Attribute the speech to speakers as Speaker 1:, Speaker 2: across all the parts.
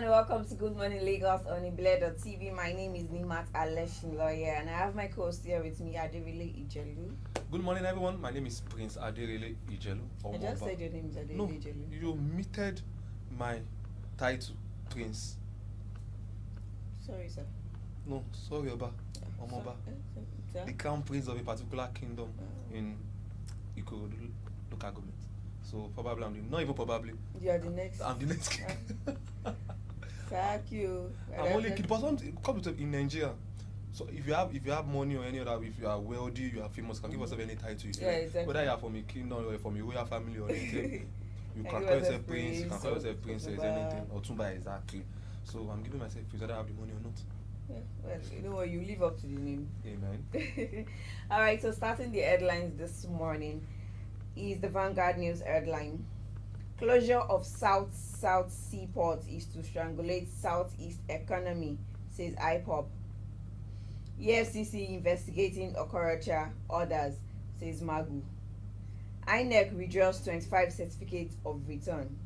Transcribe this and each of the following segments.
Speaker 1: Welcome to Good Morning Lagos on Ibile.tv. My name is Nimat Aleshin Lawyer, and I have my co-host here with me, Aderele Ijelu.
Speaker 2: Good morning, everyone. My name is Prince Aderele Ijelu.
Speaker 1: I just said your name is Aderele Ijelu.
Speaker 2: You omitted my title, Prince.
Speaker 1: Sorry, sir.
Speaker 2: No, sorry, Oba. Omoba. The crown prince of a particular kingdom in Ikorodu local government. So probably not even probably.
Speaker 1: You are the next.
Speaker 2: I'm the next king.
Speaker 1: Thank you.
Speaker 2: I'm only kid, but come to in Nigeria. So if you have money or any other, if you are wealthy, you are famous, you can give yourself any title.
Speaker 1: Yeah, exactly.
Speaker 2: Whether you are from a kingdom or from a royal family or anything, you can call yourself prince, you can call yourself princess, anything, or Tumba exactly. So I'm giving myself prince whether I have the money or not.
Speaker 1: Yeah, well, you know what, you live up to the name.
Speaker 2: Amen.
Speaker 1: All right, so starting the headlines this morning is the Vanguard News headline. Closure of South Seaport is to strangulate Southeast economy, says IPOB. EFCC investigating Okorocha orders, says Magu. INEC withdraws 25 certificates of return.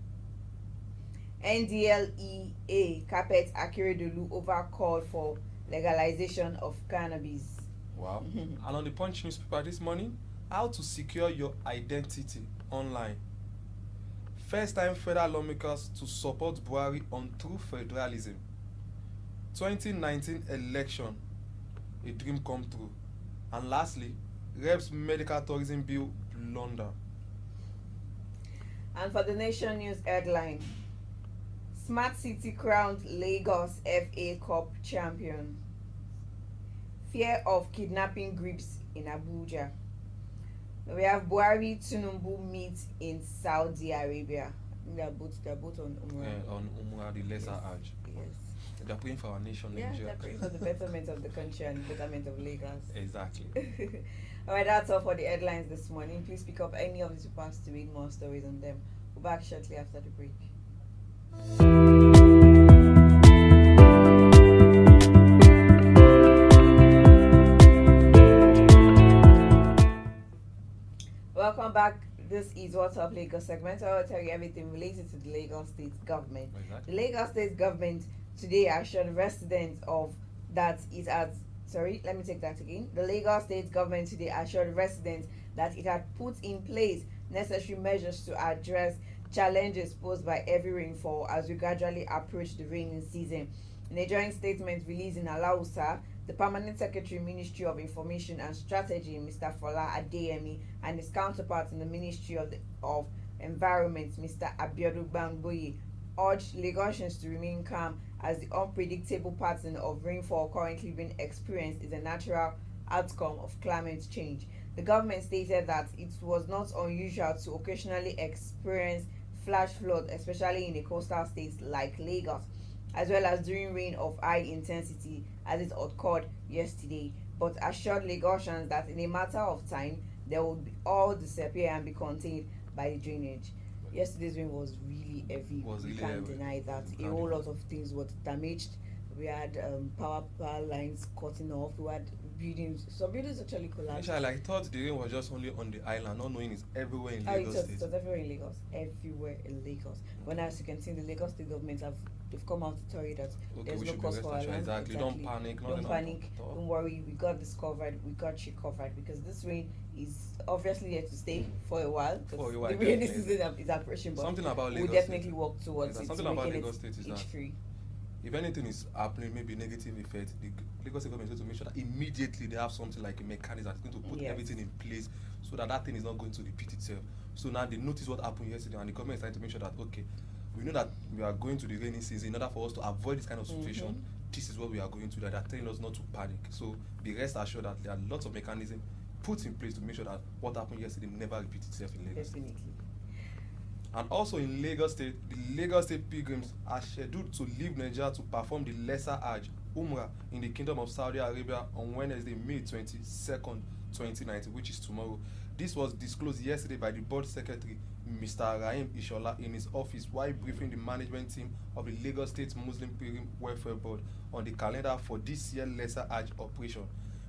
Speaker 1: NDLEA carpet Akeredolu over call for legalization of cannabis.
Speaker 2: Wow. And on the Punch newspaper this morning, how to secure your identity online. First-time federal lawmakers to support Buhari on true federalism. 2019 election, a dream come true. And lastly, Reps medical tourism bill blunder.
Speaker 1: And for the Nation News headline, Smart City crowned Lagos FA Cup champion. Fear of kidnapping grips in Abuja. We have Buhari Tinubu meet in Saudi Arabia. They're both on Umrah.
Speaker 2: On Umrah, the lesser Hajj.
Speaker 1: Yes.
Speaker 2: They're praying for our nation,
Speaker 1: Yeah,
Speaker 2: Nigeria.
Speaker 1: they're praying for the betterment of the country and the betterment of Lagos.
Speaker 2: Exactly.
Speaker 1: Alright, that's all for the headlines this morning. Please pick up any of these papers to read more stories on them. We'll be back shortly after the break. Welcome back. This is What's Up Lagos segment. I will tell you everything related to the Lagos State government.
Speaker 2: Exactly.
Speaker 1: The Lagos State government today assured residents of that it had. Sorry, let me take that again. The Lagos State government today assured residents that it had put in place necessary measures to address challenges posed by heavy rainfall as we gradually approach the rainy season. In a joint statement released in Alausa, the Permanent Secretary, Ministry of Information and Strategy, Mr. Fola Adeyemi, and his counterpart in the Ministry of Environment, Mr. Abiodun Bangboye, urged Lagosians to remain calm as the unpredictable pattern of rainfall currently being experienced is a natural outcome of climate change. The government stated that it was not unusual to occasionally experience flash flood, especially in the coastal states like Lagos, as well as during rain of high intensity as it occurred yesterday, but assured Lagosians that in a matter of time they would all disappear and be contained by the drainage. Yesterday's rain was really heavy. We can't deny that. A whole lot of things were damaged. We had power lines cutting off. We had buildings. Some buildings actually collapsed.
Speaker 2: I thought the rain was just only on the island, not knowing it's everywhere in Lagos State.
Speaker 1: It was everywhere in Lagos. Everywhere in Lagos. But now, as you can see, the Lagos State government they've come out to tell you that there's no cause for alarm.
Speaker 2: Exactly. Don't panic.
Speaker 1: Don't panic. Don't worry. We got this covered. We got you covered because this rain is obviously here to stay for a while. The rainy season is approaching, but
Speaker 2: something about Lagos
Speaker 1: we'll definitely work towards it.
Speaker 2: Something about Lagos State is that
Speaker 1: free.
Speaker 2: If anything is happening, maybe negative effect, the Lagos State government is going to make sure that immediately they have something like a mechanism that's going to put everything in place so that thing is not going to repeat itself. So now they notice what happened yesterday and the government is trying to make sure that, okay, we know that we are going to the rainy season. In order for us to avoid this kind of situation, this is what we are going to do. They're telling us not to panic. So be rest assured that there are lots of mechanisms put in place to make sure that what happened yesterday never repeats itself in Lagos.
Speaker 1: Definitely.
Speaker 2: And also in Lagos State, the Lagos State pilgrims are scheduled to leave Nigeria to perform the lesser Hajj, Umrah, in the Kingdom of Saudi Arabia on Wednesday, May 22nd, 2019, which is tomorrow. This was disclosed yesterday by the board secretary, Mr. Rahim Ishola, in his office while briefing the management team of the Lagos State Muslim Pilgrim Welfare Board on the calendar for this year's Lesser Hajj operation.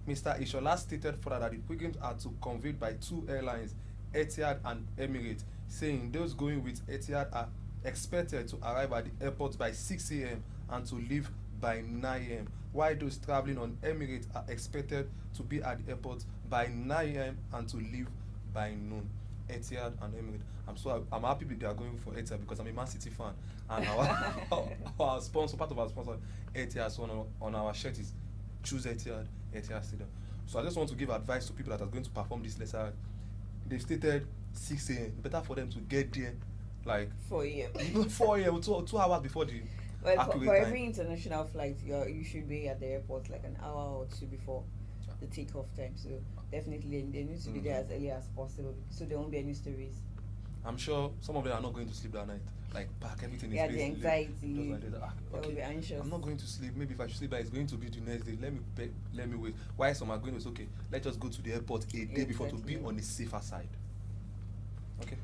Speaker 2: Mr. Ishola stated further that the pilgrims are to conveyed by two airlines, Etihad and Emirates, saying those going with Etihad are expected to arrive at the airport by 6 a.m. and to leave by 9 a.m., while those traveling on Emirates are expected to be at the airport by 9 a.m. and to leave by noon. Etihad and Emirates. I'm happy they are going for Etihad because I'm a Man City fan, and our sponsor, part of our sponsor, Etihad, so on our shirt is choose Etihad Stadium. So I just want to give advice to people that are going to perform this lesser. They've stated 6 a.m. Better for them to get there like
Speaker 1: 4 a.m.
Speaker 2: 4 a.m. 2 hours before the
Speaker 1: for every international flight, you should be at the airport like an hour or two before the takeoff time. So definitely they need to be there as early as possible so there won't be any stories.
Speaker 2: I'm sure some of them are not going to sleep that night. Like pack everything.
Speaker 1: Yeah, the anxiety.
Speaker 2: Like that.
Speaker 1: They'll be anxious.
Speaker 2: I'm not going to sleep. Maybe if I should sleep, it's going to be the next day. Let me wait. Why some are going to say, okay, let's just go to the airport a day before to be on the safer side. Okay.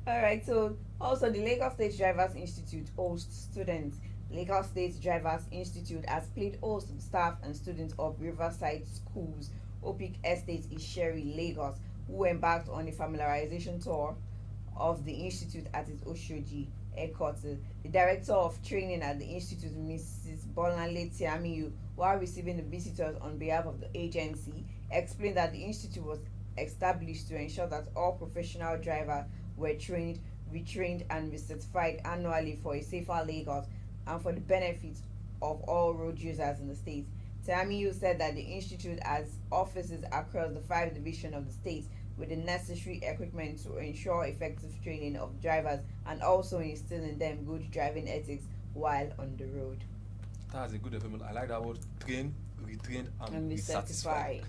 Speaker 1: All right. So also the Lagos State Drivers Institute hosts students. Lagos State Drivers Institute has played host to staff and students of Riverside Schools, Opic Estate, Isheri, Lagos, who embarked on a familiarization tour of the institute at its Oshoji headquarters. The director of training at the institute, Mrs. Bolanle Tiamiyu, while receiving the visitors on behalf of the agency, explained that the institute was established to ensure that all professional drivers were trained, retrained, and recertified annually for a safer Lagos and for the benefit of all road users in the state. Tiamiyu said that the institute has offices across the 5 divisions of the state with the necessary equipment to ensure effective training of drivers and also instill in them good driving ethics while on the road.
Speaker 2: That's a good development. I like that word: train, retrain, and recertify.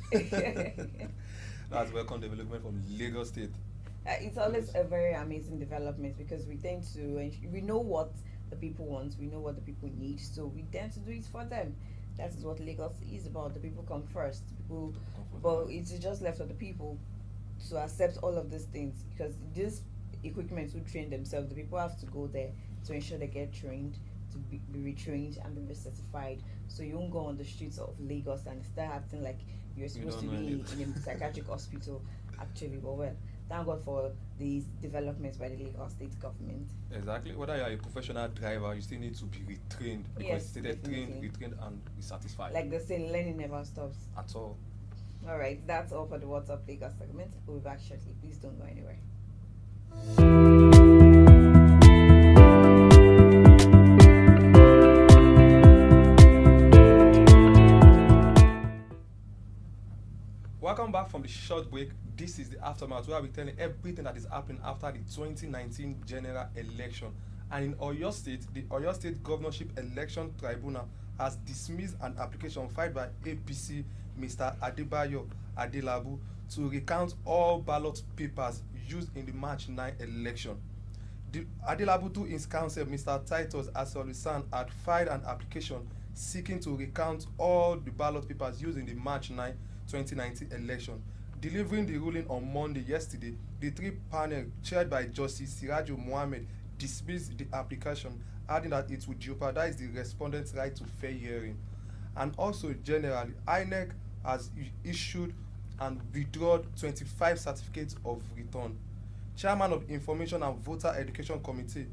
Speaker 2: That's welcome development from Lagos State.
Speaker 1: It's always a very amazing development because we tend to we know what the people want, we know what the people need, so we tend to do it for them. That is what Lagos is about. The people come first. But it's just left to the people to accept all of these things because this equipment will train themselves. The people have to go there to ensure they get trained, to be retrained and be certified. So you won't go on the streets of Lagos and start acting like you're supposed to be in a psychiatric hospital actually. But well, thank God for these developments by the Lagos state government.
Speaker 2: Exactly. Whether you are a professional driver, you still need to be retrained because it's stated trained, retrained, and be satisfied.
Speaker 1: Like they say, learning never stops.
Speaker 2: At all.
Speaker 1: Alright, that's all for the What's Up Lagos segment. We'll be back shortly. Please don't go anywhere. Welcome
Speaker 2: back from the short break. This is the aftermath where we tell you everything that is happening after the 2019 general election. And in Oyo State, the Oyo State Governorship Election Tribunal has dismissed an application filed by APC Mr. Adebayo Adelabu to recount all ballot papers used in the March 9 election. The Adelabu, through his counsel, Mr. Titus Asolusan, had filed an application seeking to recount all the ballot papers used in the March 9, 2019 election. Delivering the ruling on Monday yesterday, the 3 panel chaired by Justice Sirajo Mohammed dismissed the application, adding that it would jeopardize the respondent's right to fair hearing. And also, generally, INEC has issued and withdrawn 25 certificates of return. Chairman of Information and Voter Education Committee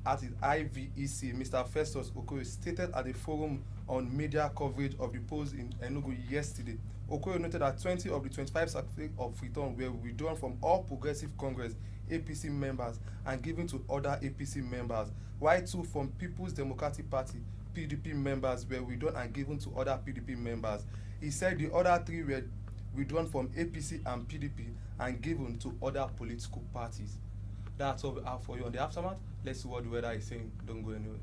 Speaker 2: at the IVEC, Mr. Festus Okoye, stated at the forum on media coverage of the polls in Enugu yesterday. Okoye noted that 20 of the 25 certificates of return were withdrawn from All Progressive Congress APC members and given to other APC members, while 2 from People's Democratic Party PDP members were withdrawn and given to other PDP members. He said the other 3 were withdrawn from APC and PDP and given to other political parties. That's all we have for you on the aftermath. Let's see what the weather is saying. Don't go anywhere.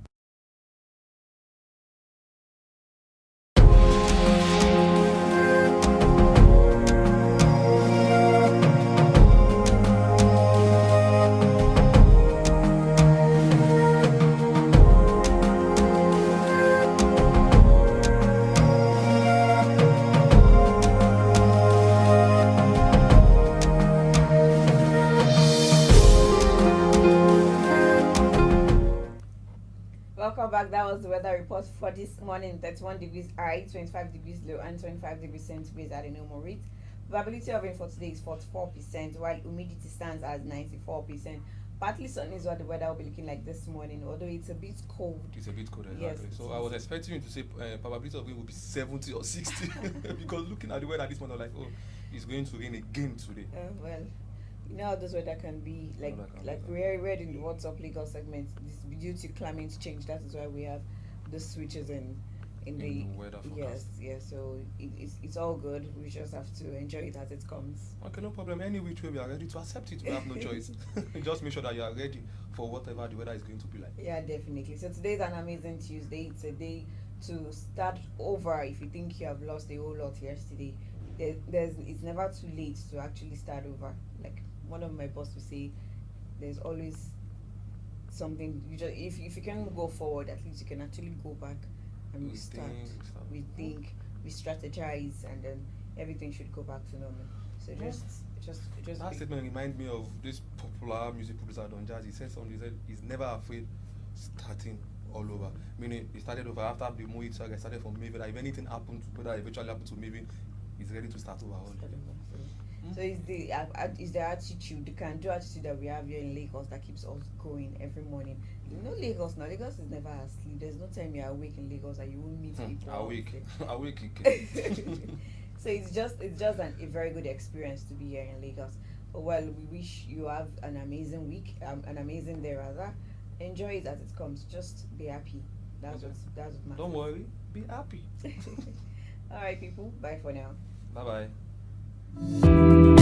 Speaker 1: the weather report for this morning: 31 degrees high, 25 degrees low, and 25 degrees centigrade at the normal rate. Probability of rain for today is 44%, while humidity stands at 94%. Partly sunny is what the weather will be looking like this morning, although it's a bit cold.
Speaker 2: It's a bit cold,
Speaker 1: Yes,
Speaker 2: exactly.
Speaker 1: it
Speaker 2: So I
Speaker 1: is.
Speaker 2: was expecting you to say probability of rain will be 70 or 60 because looking at the weather this morning, I'm like, oh, it's going to rain again today.
Speaker 1: Well, you know how this weather can be. Like
Speaker 2: Weather can be
Speaker 1: like
Speaker 2: like-
Speaker 1: we read in the WhatsApp legal segment, this due to climate change. That is why we have the switches in the
Speaker 2: In weather forecast.
Speaker 1: yes. So it's all good. We just have to enjoy it as it comes.
Speaker 2: Okay, no problem. Any which way we are ready to accept it, we have no choice. Just make sure that you are ready for whatever the weather is going to be like.
Speaker 1: Yeah, definitely. So today's an amazing Tuesday. It's a day to start over. If you think you have lost a whole lot yesterday, it's never too late to actually start over. Like one of my boss would say, there's always something. You just if you can go forward, at least you can actually go back and restart. We think, we strategize, and then everything should go back to normal. So just
Speaker 2: That
Speaker 1: be-
Speaker 2: statement reminds me of this popular music producer Don Jazz. He said something. He said he's never afraid starting all over. Meaning he started over after the movie saga started from Maven. That if anything happened, whether eventually happened to Maven, he's ready to start over all
Speaker 1: start
Speaker 2: again.
Speaker 1: over. So it's the attitude, the kind of attitude that we have here in Lagos that keeps us going every morning. You know, Lagos is never asleep. There's no time you're awake in Lagos that you won't meet people.
Speaker 2: Awake, awake.
Speaker 1: So it's just a very good experience to be here in Lagos. But well, we wish you have an amazing week, an amazing day rather. Enjoy it as it comes. Just be happy. That's what matters.
Speaker 2: Don't worry, be happy.
Speaker 1: All right, people. Bye for now.
Speaker 2: Bye bye.